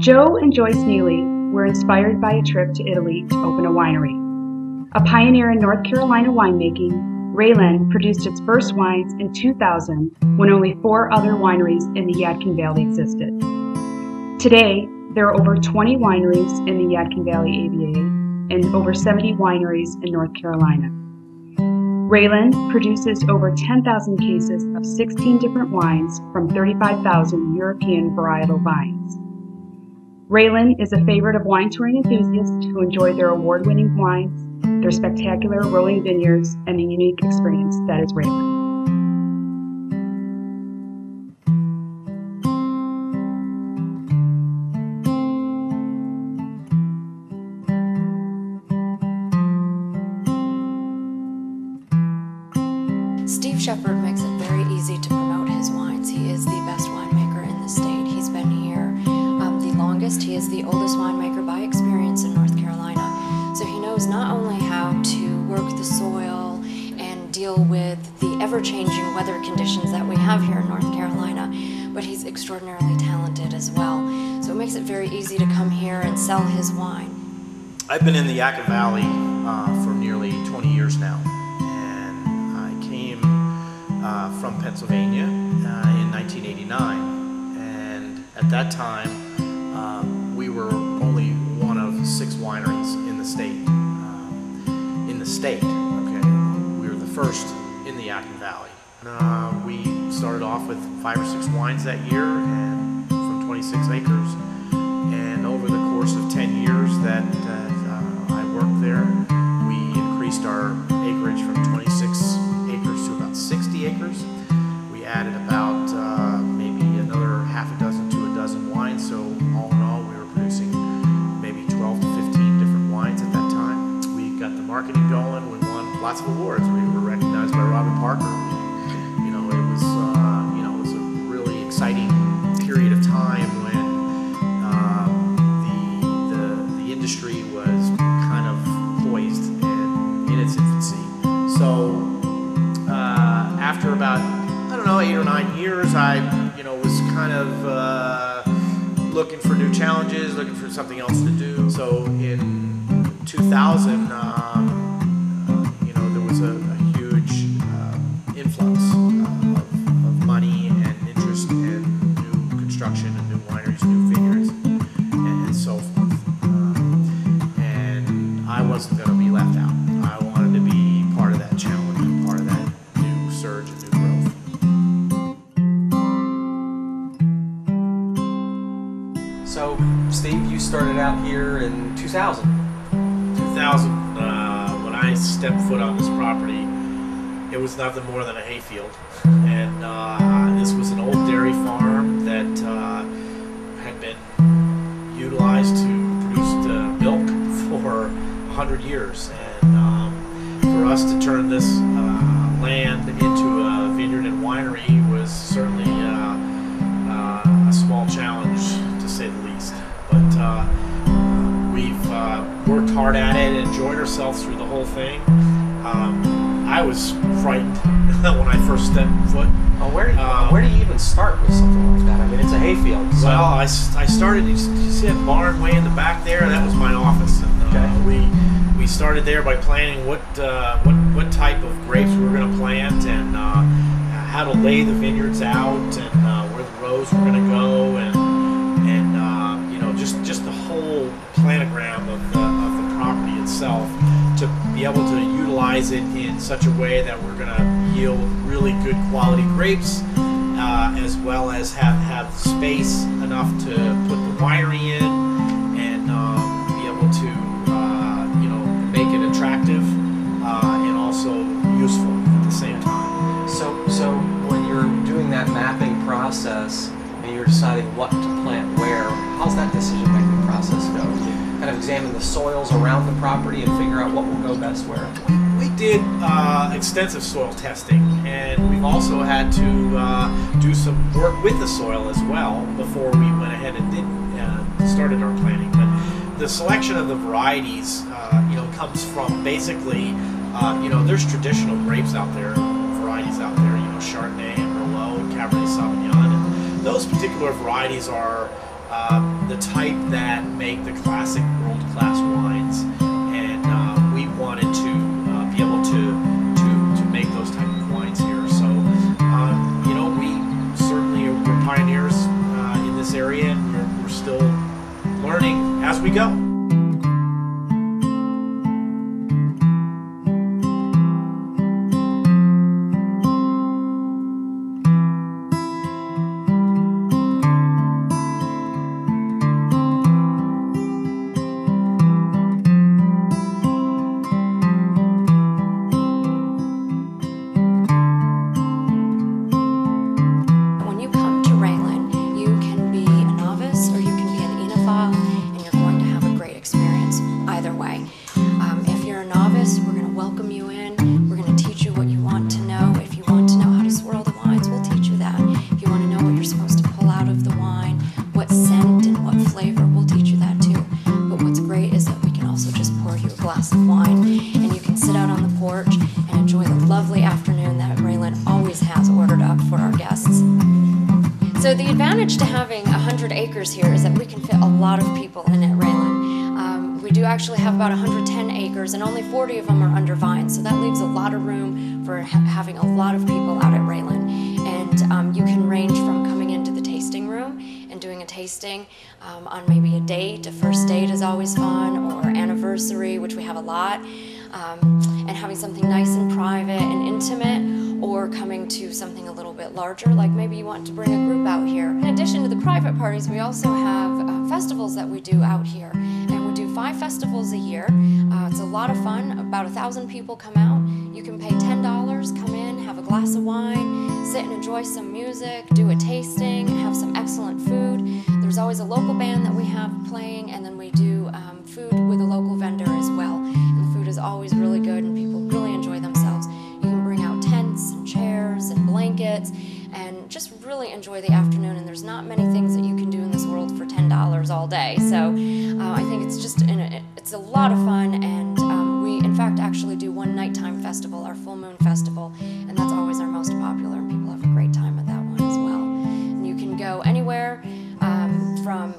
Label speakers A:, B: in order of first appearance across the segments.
A: Joe and Joyce Neely were inspired by a trip to Italy to open a winery. A pioneer in North Carolina winemaking, RayLen produced its first wines in 2000 when only 4 other wineries in the Yadkin Valley existed. Today, there are over 20 wineries in the Yadkin Valley AVA and over 70 wineries in North Carolina. RayLen produces over 10,000 cases of 16 different wines from 35,000 European varietal vines. RayLen is a favorite of wine touring enthusiasts who enjoy their award-winning wines, their spectacular rolling vineyards, and the unique experience that is RayLen.
B: Steve Shepard makes it very easy to promote his wines. He is the best winemaker in the state. He's been here the longest. He is the oldest winemaker by experience in North Carolina. So he knows not only how to work the soil and deal with the ever-changing weather conditions that we have here in North Carolina, but he's extraordinarily talented as well. So it makes it very easy to come here and sell his wine.
C: I've been in the Yadkin Valley for nearly 20 years now. From Pennsylvania in 1989, and at that time we were only one of 6 wineries in the state. Okay, we were the first in the Yadkin Valley. We started off with 5 or 6 wines that year, and from 26 acres. And over the course of 10 years that I worked there, we increased our acreage from 26 acres to about 60 acres. We added about maybe another half a dozen to a dozen wines, so all in all we were producing maybe 12 to 15 different wines at that time. We got the marketing going, we won lots of awards. We were recognized by Robin Parker. It was a really exciting period of time when the industry was kind of poised and in its infancy. So after about 8 or 9 years, I was kind of looking for new challenges, looking for something else to do. So in 2000, there was a huge influx of money and interest in new construction and new wineries, new vineyards, and so forth. And I wasn't going to be left out. I wanted to be part of that challenge and part of that new surge and new growth.
D: So, Steve, you started out here in 2000.
C: 2000, when I stepped foot on this property, it was nothing more than a hayfield. And this was an old dairy farm that had been utilized to produce milk for 100 years. And for us to turn this land into a vineyard and winery was certainly a small challenge, to say the least. But we've worked hard at it, enjoyed ourselves through the whole thing. I was frightened when I first stepped foot.
D: Where do you even start with something like that? I mean, it's a hayfield. So.
C: Well, I started. You see that barn way in the back there? That was my office. And,
D: okay.
C: We started there by planning what type of grapes we were going to plant, and how to lay the vineyards out, and where the rows were going to go, and just the whole planogram of the property itself, to be able to utilize it in such a way that we're going to yield really good quality grapes, as well as have space enough to put the winery in, and be able to make it attractive and also useful at the same time.
D: So when you're doing that mapping process and you're deciding what to plant where, how's that decision-making process go? You kind of examine the soils around the property and figure out what will go best where?
C: We did extensive soil testing, and we've also had to do some work with the soil as well before we went ahead and started our planting. But the selection of the varieties, comes from basically, there's traditional grapes out there, varieties out there, Chardonnay and Merlot and Cabernet Sauvignon, and those particular varieties are the type that make the classic world-class wines, and we wanted to be able to make those type of wines here. So, you know, we certainly we're pioneers in this area, and we're still learning as we go.
B: Of wine, and you can sit out on the porch and enjoy the lovely afternoon that RayLen always has ordered up for our guests. So the advantage to having 100 acres here is that we can fit a lot of people in at RayLen. We do actually have about 110 acres, and only 40 of them are under vines, so that leaves a lot of room for having a lot of people out at RayLen. And you can range from coming into the tasting room and doing a tasting on maybe a date. A first date is always fun, or anniversary, which we have a lot, and having something nice and private and intimate, or coming to something a little bit larger, like maybe you want to bring a group out here. In addition to the private parties, we also have festivals that we do out here, and we do 5 festivals a year. It's a lot of fun. About 1,000 people come out. You can pay $10, come in, have a glass of wine, sit and enjoy some music, do a tasting, have some excellent food. There's always a local band that we have playing, and then we do food with a local vendor as well. And the food is always really good, and people really enjoy themselves. You can bring out tents and chairs and blankets and just really enjoy the afternoon, and there's not many things that you can do in this world for $10 all day. So I think it's just it's a lot of fun, and we in fact actually do one nighttime festival, our full moon festival, and that's always our most popular, and people have a great time at that one as well. And you can go anywhere from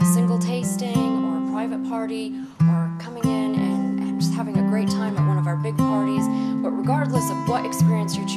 B: a single tasting or a private party, or coming in and just having a great time at one of our big parties. But regardless of what experience you choose